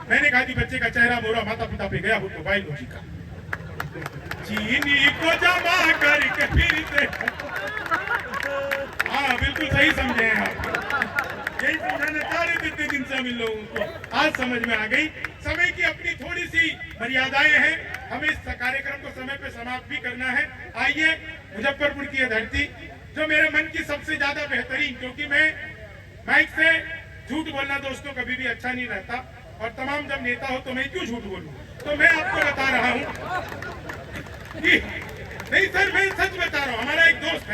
मैंने कहा कि बच्चे का चेहरा मोहरा माता पिता पे गया हो तो बायोलॉजी का। चीनी को जमा करके फिर से, हाँ बिल्कुल सही समझे हैं आप, यही समझाना चाह रहे थे इतने दिन से हम इन लोगों को, आज समझ में आ गई। समय की अपनी थोड़ी सी मर्यादाएं हैं, हमें इस कार्यक्रम को समय पे समाप्त भी करना है। आइए, मुजफ्फरपुर की यह धरती जो मेरे मन की सबसे ज्यादा बेहतरीन, क्योंकि मैं माइक से झूठ बोलना दोस्तों कभी भी अच्छा नहीं रहता, और तमाम जब नेता हो तो मैं क्यों झूठ बोलूं? तो मैं आपको बता रहा हूं कि नहीं सर, मैं सच बता रहा हूं, हमारा एक दोस्त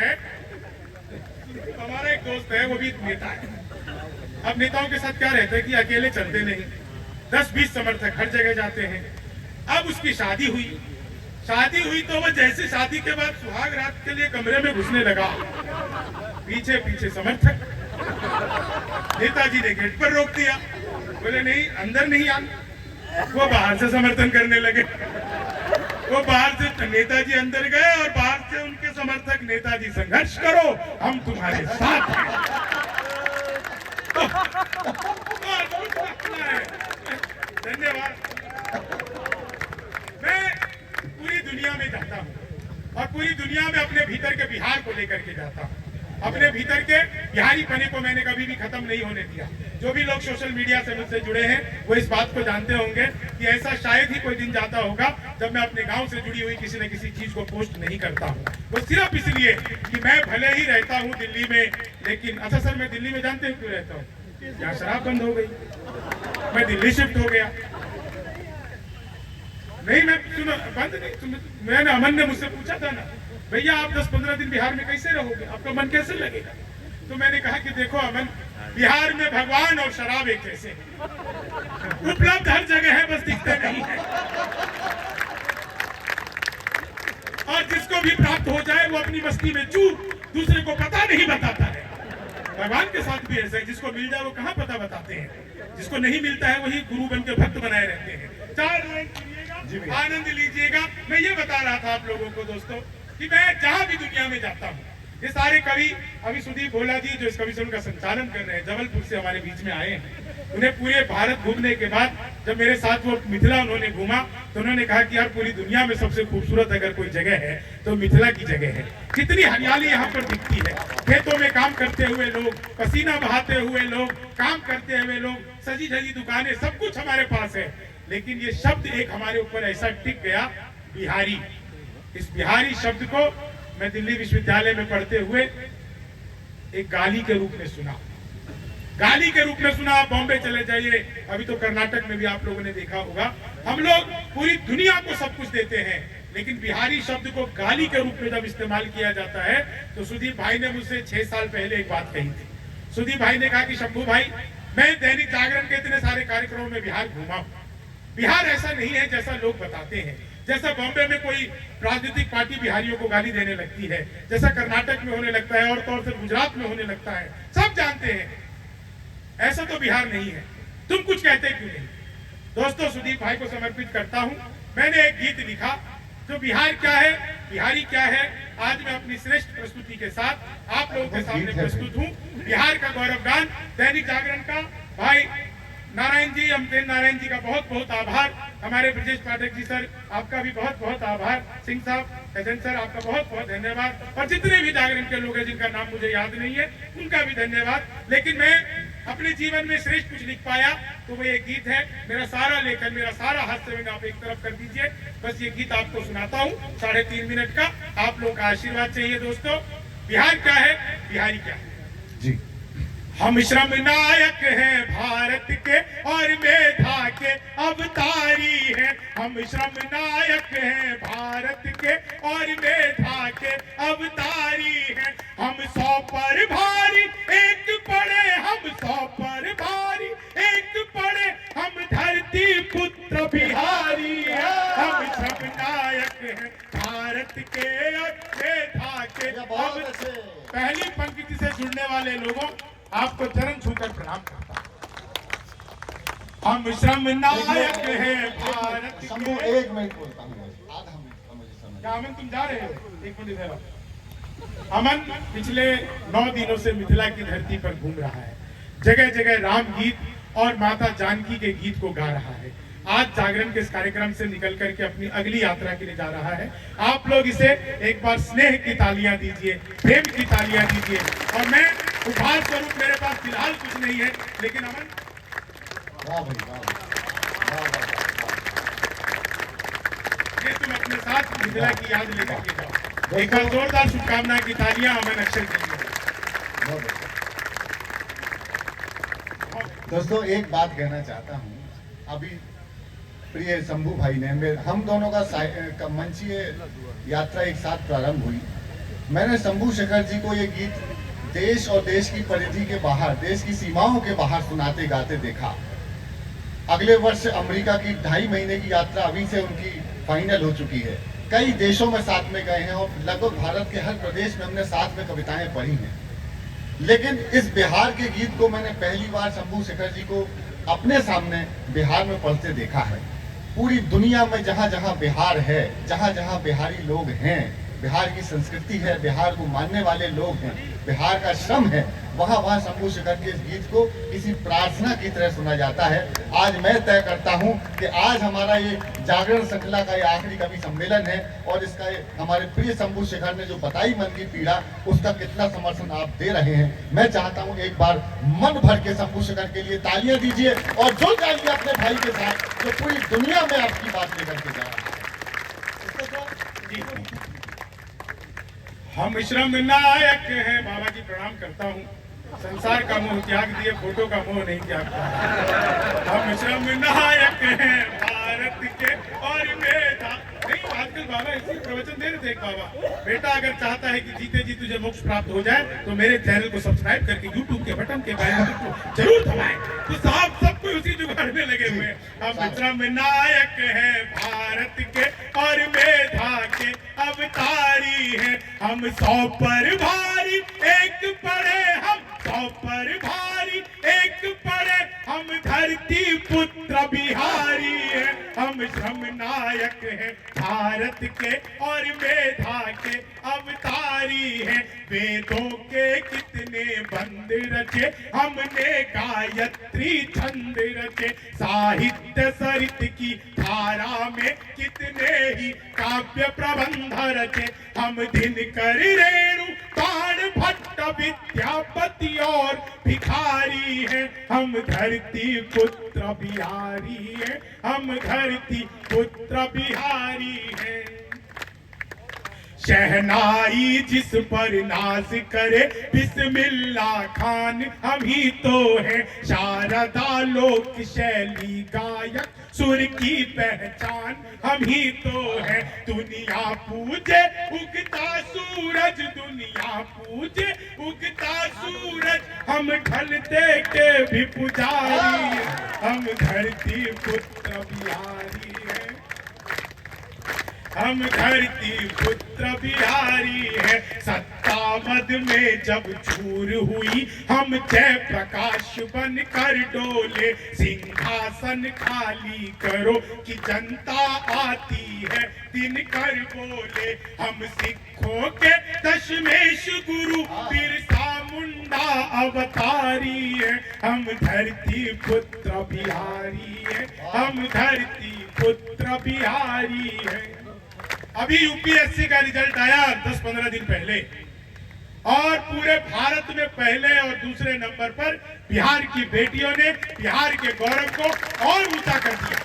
है, वो भी नेता है। अब नेताओं के साथ क्या रहता है कि अकेले चलते नहीं, 10-20 समर्थक हर जगह जाते हैं। अब उसकी शादी हुई तो वो जैसे शादी के बाद सुहाग रात के लिए कमरे में घुसने लगा, पीछे पीछे समर्थक, नेताजी ने गेट पर रोक दिया, बोले नहीं अंदर नहीं आना। वो बाहर से समर्थन करने लगे, वो बाहर से, नेताजी अंदर गए और बाहर से उनके समर्थक, नेताजी संघर्ष करो हम तुम्हारे साथ हैं। धन्यवाद। मैं पूरी दुनिया में जाता हूँ और पूरी दुनिया में अपने भीतर के बिहार को लेकर के जाता हूँ। अपने भीतर के बिहारी पने को मैंने कभी भी खत्म नहीं होने दिया। जो भी लोग सोशल मीडिया से मुझसे जुड़े हैं वो इस बात को जानते होंगे कि ऐसा शायद ही कोई दिन जाता होगा जब मैं अपने गांव से जुड़ी हुई किसी न किसी चीज को पोस्ट नहीं करता हूं। वो सिर्फ इसलिए कि मैं भले ही रहता हूं दिल्ली में, लेकिन अच्छा सर मैं दिल्ली में जानते हैं क्यों रहता हूँ? यहाँ शराब बंद हो गई, मैं दिल्ली शिफ्ट हो गया। नहीं मैं सुनो, बंद नहीं, मैंने अमन ने मुझसे पूछा था ना, भैया आप 10-15 दिन बिहार में कैसे रहोगे, आपका मन कैसे लगेगा? तो मैंने कहा कि देखो अमन, बिहार में भगवान और शराब एक जैसे हैं, उपलब्ध हर जगह है, बस दिखते नहीं है। और जिसको भी प्राप्त हो जाए वो अपनी मस्ती में चूर, दूसरे को पता नहीं बताता है। भगवान के साथ भी ऐसा है, जिसको मिल जाए वो कहाँ पता बताते हैं, जिसको नहीं मिलता है वही गुरु बन के भक्त बनाए रहते हैं। 4 लाइन सुनिएगा, आनंद लीजिएगा। मैं ये बता रहा था आप लोगों को दोस्तों कि मैं जहां भी दुनिया में जाता हूँ, ये सारे कवि, अभी सुदीप भोला जी जो इस कवि सम्मेलन का संचालन कर रहे हैं, जबलपुर से हमारे बीच में आए हैं। उन्हें पूरे भारत घूमने के बाद जब मेरे साथ वो मिथिला उन्होंने घूमा तो उन्होंने कहा कि यार पूरी दुनिया में सबसे खूबसूरत अगर कोई जगह है तो मिथिला की जगह है। कितनी हरियाली यहाँ पर दिखती है, खेतों में काम करते हुए लोग, पसीना बहाते हुए लोग, काम करते हुए लोग, सजी धजी दुकानें, सब कुछ हमारे पास है। लेकिन ये शब्द एक हमारे ऊपर ऐसा टिक गया, बिहारी। इस बिहारी शब्द को मैं दिल्ली विश्वविद्यालय में पढ़ते हुए एक गाली के रूप में सुना, गाली के रूप में सुना। आप बॉम्बे चले जाइए, अभी तो कर्नाटक में भी आप लोगों ने देखा होगा, हम लोग पूरी दुनिया को सब कुछ देते हैं, लेकिन बिहारी शब्द को गाली के रूप में जब इस्तेमाल किया जाता है तो सुदीप भाई ने मुझसे 6 साल पहले एक बात कही थी। सुदीप भाई ने कहा कि शंभू भाई, मैं दैनिक जागरण के इतने सारे कार्यक्रमों में बिहार घूमा हूं, बिहार ऐसा नहीं है जैसा लोग बताते हैं। जैसा बॉम्बे में कोई राजनीतिक पार्टी बिहारियों को गाली देने लगती है, जैसा कर्नाटक में होने लगता है और तौर से गुजरात में होने लगता है, सब जानते हैं, ऐसा तो बिहार नहीं है। तुम कुछ कहते क्यों नहीं? दोस्तों, सुदीप भाई को समर्पित करता हूं। मैंने एक गीत लिखा जो बिहार क्या है, बिहारी क्या है, आज मैं अपनी श्रेष्ठ प्रस्तुति के साथ आप लोगों के सामने प्रस्तुत हूं। बिहार का गौरव गान दैनिक जागरण का भाई नारायण जी, अमतेन नारायण जी का बहुत बहुत आभार, हमारे ब्रजेश पाठक जी सर आपका भी बहुत बहुत आभार, सिंह साहब, एजेंट सर आपका बहुत बहुत धन्यवाद, और जितने भी जागरण के लोग हैं जिनका नाम मुझे याद नहीं है उनका भी धन्यवाद। लेकिन मैं अपने जीवन में श्रेष्ठ कुछ लिख पाया तो वो ये गीत है। मेरा सारा लेखन, मेरा सारा हास्य में आप एक तरफ कर दीजिए, बस ये गीत आपको सुनाता हूँ 3.5 मिनट का। आप लोग का आशीर्वाद चाहिए दोस्तों। बिहार क्या है, बिहारी क्या है जी। हम श्रम नायक हैं भारत के और मेधा के अवतारी हैं। हम श्रम नायक हैं भारत के और मेधा के अवतारी हैं। हम 100 पर भारी एक पड़े, हम 100 पर भारी एक पड़े, हम धरती पुत्र बिहारी हैं। हम श्रम नायक हैं भारत के और मेधा के अवतारी। पहली पंक्ति से जुड़ने वाले लोगों आपको चरण छूकर प्रणाम करता हूं। हम श्रम नायक हैं भारत के। शंभू 1 मिनट बोलता हूँ, आधा मिनट का मुझे समझ। क्या अमन तुम जा रहे हो? 1 मिनट इधर आओ। अमन पिछले 9 दिनों से मिथिला की धरती पर घूम रहा है, जगह जगह राम गीत और माता जानकी के गीत को गा रहा है। आज जागरण के इस कार्यक्रम से निकल करके अपनी अगली यात्रा के लिए जा रहा है। आप लोग इसे एक बार स्नेह की तालियां दीजिए, प्रेम की तालियां दीजिए। और मैं उपहार स्वरूप, मेरे पास फिलहाल कुछ नहीं है, लेकिन अमन वाह भाई वाह, ये तुम अपने साथ मिथिला की याद लेकर के जाओ। एक बार जोरदार शुभकामना की तालियां अमन अक्षर के लिए। दोस्तों, एक बात कहना चाहता हूँ। अभी प्रिय शंभू भाई ने, हम दोनों का मंचीय यात्रा एक साथ प्रारंभ हुई। मैंने शंभू शेखर जी को ये गीत देश और देश की परिधि के बाहर, देश की सीमाओं के बाहर सुनाते गाते देखा। अगले वर्ष अमेरिका की 2.5 महीने की यात्रा अभी से उनकी फाइनल हो चुकी है। कई देशों में साथ में गए हैं और लगभग भारत के हर प्रदेश में हमने साथ में कविताएं पढ़ी हैं। लेकिन इस बिहार के गीत को मैंने पहली बार शंभू शेखर जी को अपने सामने बिहार में पढ़ते देखा है। पूरी दुनिया में जहाँ जहाँ बिहार है, जहाँ जहाँ बिहारी लोग हैं, बिहार की संस्कृति है, बिहार को मानने वाले लोग हैं, बिहार का श्रम है, वहाँ वहाँ शंभू शेखर के इस गीत को किसी प्रार्थना की तरह सुना जाता है। आज मैं तय करता हूँ कि आज हमारा ये जागरण श्रृंखला का ये आखिरी कवि सम्मेलन है और इसका हमारे प्रिय शंभू शेखर ने जो बताई मन की पीड़ा, उसका कितना समर्थन आप दे रहे हैं। मैं चाहता हूँ एक बार मन भर के शंभू शेखर के लिए तालियां दीजिए और जो तालियां अपने भाई के साथ जो पूरी दुनिया में आपकी बात लेकर के जा रहा है। हम श्रम नायक हैं, बाबा जी प्रणाम करता हूँ। संसार का मोह त्याग दिए, फोटो का मोह नहीं त्यागता। हम श्रम नायक हैं भारत के और मेधा। नहीं, आजकल बाबा इसी प्रवचन दे रहे थे। बाबा बेटा अगर चाहता है कि जीते जी तुझे मोक्ष प्राप्त हो जाए तो मेरे चैनल को सब्सक्राइब करके यूट्यूब के बटन के बेल आइकन को जरूर दबाएं। तो साहब सब कोई उसी जुगाड़ में लगे हुए हैं। हम श्रम नायक हैं भारत के और मेधा के अवतारी हैं। हम 100 पर भारी एक पड़े, हम 100 पर भारी एक पड़े, हम धरती पुत्र बिहारी हैं। हम श्रम नायक हैं भारत के और मेधा के अवतारी बिहारी है। वेदों के कितने बंद रचे हमने, गायत्री छंद रचे। साहित्य सरित की धारा में कितने ही काव्य प्रबंध रचे। हम दिनकर रेणु बाण भट्ट विद्यापति और भिखारी हैं। हम धरती पुत्र बिहारी हैं, हम धरती पुत्र बिहारी हैं। शहनाई जिस पर नाज करे बिस्मिल्लाह खान हम ही तो हैं। शारदा लोक शैली गायक सुर की पहचान हम ही तो हैं। दुनिया पूजे उगता सूरज, दुनिया पूजे उगता सूरज, हम ढलते के भी पुजारी हैं। हम धरती पुत्र बिहारी हैं, हम धरती पुत्र बिहारी है। सत्ता मद में जब चूर हुई हम जय प्रकाश बन कर डोले। सिंहासन खाली करो कि जनता आती है दिन कर बोले। हम सिखों के दशमेश गुरु बिरसा मुंडा अवतारी है। हम धरती पुत्र बिहारी है, हम धरती पुत्र बिहारी है। अभी यूपीएससी का रिजल्ट आया 10-15 दिन पहले, और पूरे भारत में पहले और दूसरे नंबर पर बिहार की बेटियों ने बिहार के गौरव को और ऊंचा कर दिया।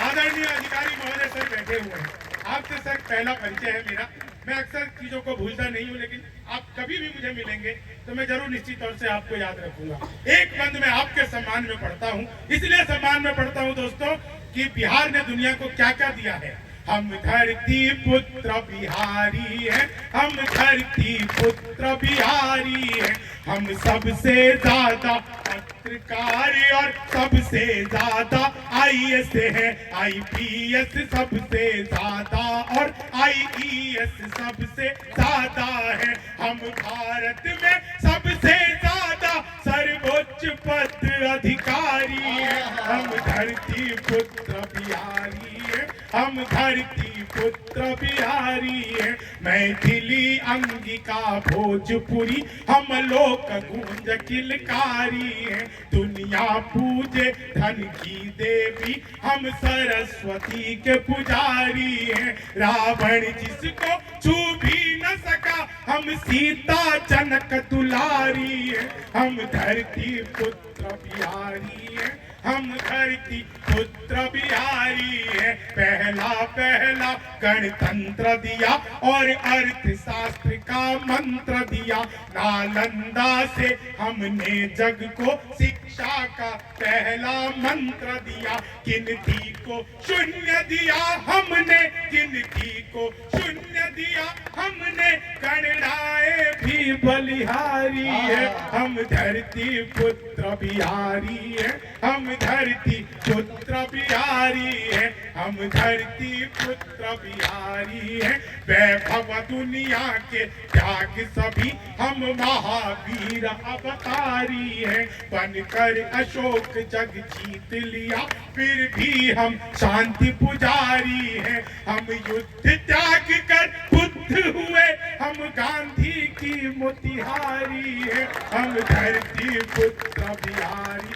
आदरणीय अधिकारी महोदय सर बैठे हुए हैं, आपसे सर पहला परिचय है मेरा। मैं अक्सर चीजों को भूलता नहीं हूं, लेकिन आप कभी भी मुझे मिलेंगे तो मैं जरूर निश्चित तौर से आपको याद रखूंगा। एक बंद मैं आपके सम्मान में पढ़ता हूं, इसलिए सम्मान में पढ़ता हूं दोस्तों कि बिहार ने दुनिया को क्या क्या दिया है। हम धरती पुत्र बिहारी हैं, हम धरती पुत्र बिहारी हैं। हम सबसे ज्यादा पत्रकार और सबसे ज्यादा आईएएस है, आईपीएस सबसे ज्यादा और आईईएस सबसे ज्यादा है। हम भारत में सबसे ज्यादा सर्वोच्च पद अधिकारी हैं। हम धरती पुत्र बिहारी हैं, हम धरती पुत्र बिहारी है। मैथिली अंगिका भोजपुरी हम लोक गूंज किलकारी है। दुनिया पूजे धन की देवी हम सरस्वती के पुजारी हैं। रावण जिसको छू भी न सका हम सीता जनक दुलारी है। हम धरती पुत्र बिहारी है, हम धरती पुत्र बिहारी है। पहला पहला गणतंत्र दिया और अर्थशास्त्र का मंत्र दिया। नालंदा से हमने जग को शिक्षा का पहला मंत्र दिया। गिनती को शून्य दिया हमने, गिनती को शून्य दिया हमने। गणनाएं भी बलिहारी है, हम धरती पुत्र बिहारी है, हम धरती पुत्र बिहारी है, हम धरती पुत्र बिहारी है। वैभव दुनिया के त्याग सभी हम महावीर अवतारी है। बनकर अशोक जग जीत लिया फिर भी हम शांति पुजारी है। हम युद्ध त्याग कर बुद्ध हुए, हम गांधी की मोतिहारी है। हम धरती पुत्र बिहारी।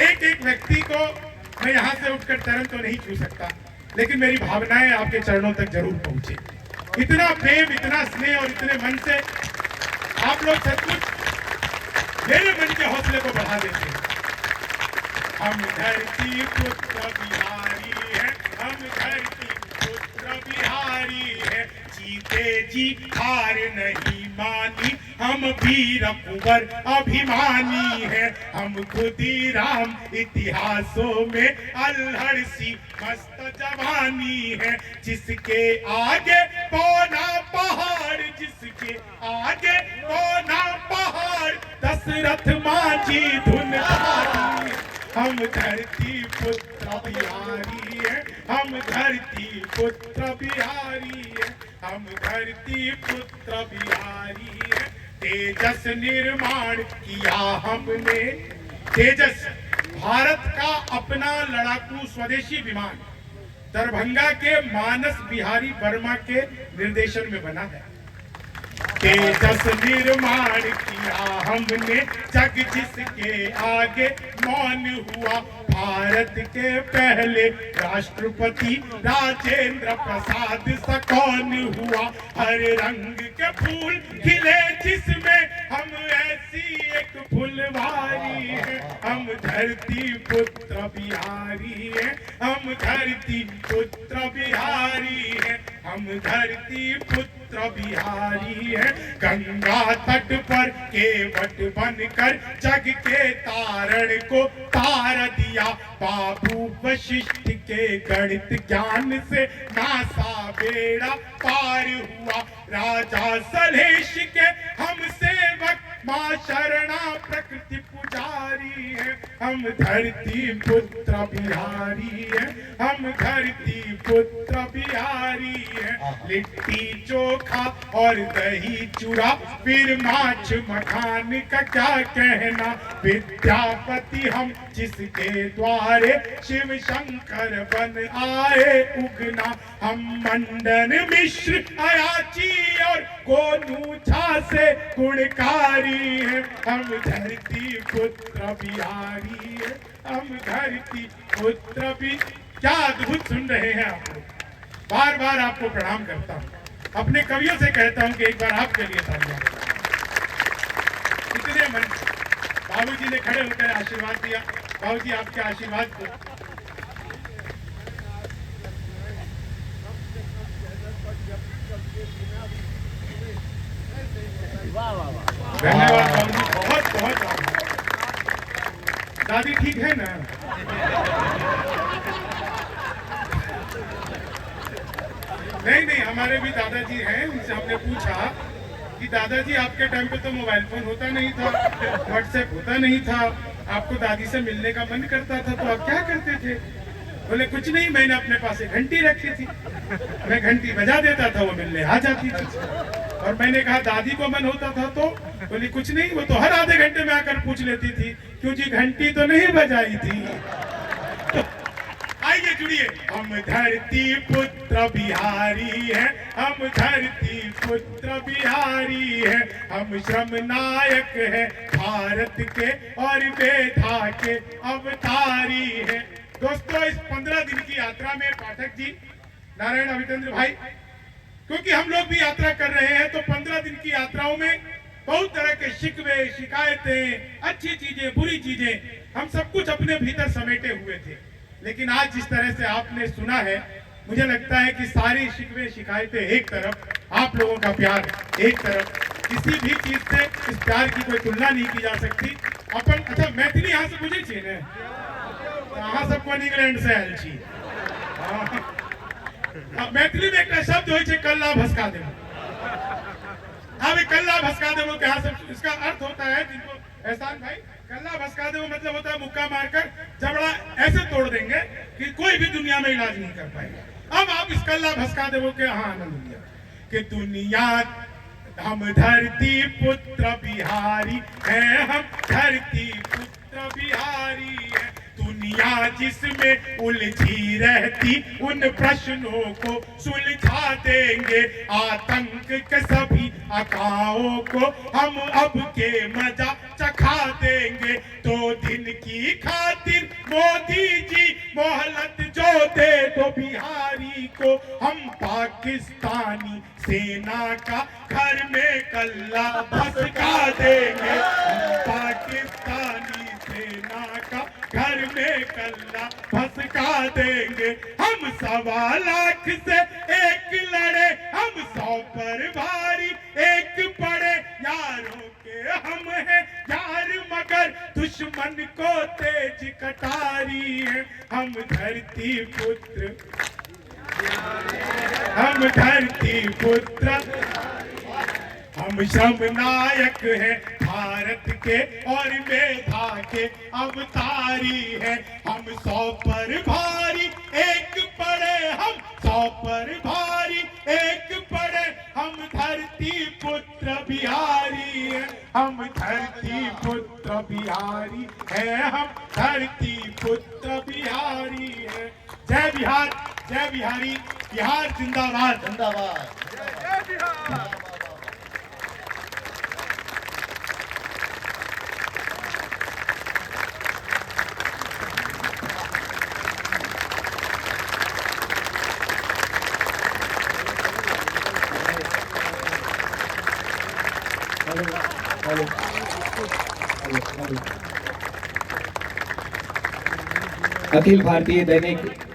एक एक व्यक्ति को मैं यहाँ से उठकर चरण तो नहीं छू सकता, लेकिन मेरी भावनाएं आपके चरणों तक जरूर पहुंचे। इतना प्रेम, इतना स्नेह और इतने मन से आप लोग सचमुच मेरे मन के हौसले को बढ़ा देते हैं। हम धरती पुत्र बिहारी है, हम धरती पुत्र बिहारी है। जीते जी हार नहीं मानी, हम वीर कुंवर अभिमानी है। हम खुदीराम इतिहासों में अल्हड़ सी मस्त जवानी है। जिसके आगे पौना पहाड़, जिसके आगे पौना पहाड़, दशरथ माझी धुन धारी। हम धरती पुत्र बिहारी है, हम धरती पुत्र बिहारी है, हम धरती पुत्र बिहारी है। तेजस निर्माण किया हमने, तेजस भारत का अपना लड़ाकू स्वदेशी विमान दरभंगा के मानस बिहारी वर्मा के निर्देशन में बना है। तेजस निर्माण किया हमने जग जिसके आगे मौन हुआ, भारत के पहले राष्ट्रपति राजेंद्र प्रसाद सा कौन हुआ, हर रंग के फूल खिले जिसमें हम ऐसी एक फुलवारी है, हम धरती पुत्र बिहारी है, हम धरती पुत्र बिहारी है, हम धरती पुत्र बिहारी है। गंगा तट पर केवट बनकर जग के तारण को तार दिया, बाबू वशिष्ठ के गणित ज्ञान से नासा बेड़ा पार हुआ, राजा सलेश के हम सेवक माँ शरणा प्रकृति पुजारी है, हम धरती पुत्र बिहारी है, हम धरती पुत्र बिहारी है। लिट्टी चोखा और दही चूड़ा फिर माछ मखान का क्या कहना, विद्यापति हम जिसके द्वारे शिव शंकर बन आए उगना, हम मंडन मिश्र अयाची और गोनू झा से गुणकारी है, हम धरती पुत्र बिहारी है, हम धरती पुत्र भी। क्या अद्भुत सुन रहे हैं आप लोग। बार बार आपको प्रणाम करता हूँ, अपने कवियों से कहता हूँ कि एक बार आपके लिए तालियां। इतने मन बाबूजी ने खड़े होकर आशीर्वाद दिया। बाबूजी आपके आशीर्वाद को धन्यवाद बाबूजी, बहुत बहुत आभार। दादी ठीक है ना? नहीं, हमारे भी दादाजी हैं, उनसे हमने पूछा कि दादाजी आपके टाइम पे तो मोबाइल फोन होता नहीं था, व्हाट्सएप होता नहीं था, आपको दादी से मिलने का मन करता था तो आप क्या करते थे? बोले कुछ नहीं, मैंने अपने पास एक घंटी रखी थी, मैं घंटी बजा देता था, वो मिलने आ जाती थी। और मैंने कहा दादी को मन होता था तो? बोली कुछ नहीं, वो तो हर आधे घंटे में आकर पूछ लेती थी क्यों जी घंटी तो नहीं बजाई थी। आइए जुड़िए, हम धरती पुत्र बिहारी है, हम धरती पुत्र बिहारी है, हम श्रम नायक है भारत के और मेधा के अवतारी है। दोस्तों, इस 15 दिन की यात्रा में पाठक जी, नारायण अभितेंद्र भाई, क्योंकि हम लोग भी यात्रा कर रहे हैं तो 15 दिन की यात्राओं में बहुत तरह के शिकवे, शिकायतें, अच्छी चीजें, बुरी चीजें, हम सब कुछ अपने भीतर समेटे हुए थे। लेकिन आज जिस तरह से आपने सुना है, मुझे लगता है कि सारी शिकवे शिकायतें एक तरफ, आप लोगों का प्यार एक तरफ, किसी भी चीज से इस प्यार की कोई तुलना नहीं की जा सकती। अपन अच्छा मैथिली यहाँ से बुझे छी ने, अहाँ सब को इंग्लैंड से आयल छी। मैथिली में एक शब्द हो छै कल्ला भसका देबो। अब कल्ला भसका देबो के यहाँ सब इसका अर्थ होता है, जिनको एहसान भाई, कल्ला भसका देबो मतलब होता है मुक्का मारकर जबड़ा ऐसे तोड़ देंगे कि कोई भी दुनिया में इलाज नहीं कर पाएगा। अब आप इस कल्ला भसका देबो के हाँ आनंद लिया कि दुनिया हम धरती पुत्र बिहारी है, हम धरती पुत्र बिहारी है। दुनिया जिसमें उलझी रहती उन प्रश्नों को सुलझा देंगे, आतंक के सभी अकाओं को हम अब के मजा चखा देंगे। 2 दिन की खातिर मोदी जी मोहलत जो दे दो बिहारी को, हम पाकिस्तानी सेना का घर में कल्ला भसका देंगे, हम पाकिस्तानी सेना का घर में कल्ला भसका देंगे। हम 1.25 लाख से एक लड़े, हम 100 पर भारी एक पड़े, यारों के हम हैं यार मगर दुश्मन को तेज कटारी है। हम धरती पुत्र, हम धरती पुत्र, हम श्रम नायक है भारत के और मेधा के अवतारी है। हम 100 पर भारी एक पड़े, हम 100 पर भारी एक पड़े, हम धरती पुत्र बिहारी है, हम धरती पुत्र बिहारी है, हम धरती पुत्र बिहारी है। जय बिहार, जय बिहारी, बिहार जिंदाबाद। जिंदाबाद। अखिल भारतीय दैनिक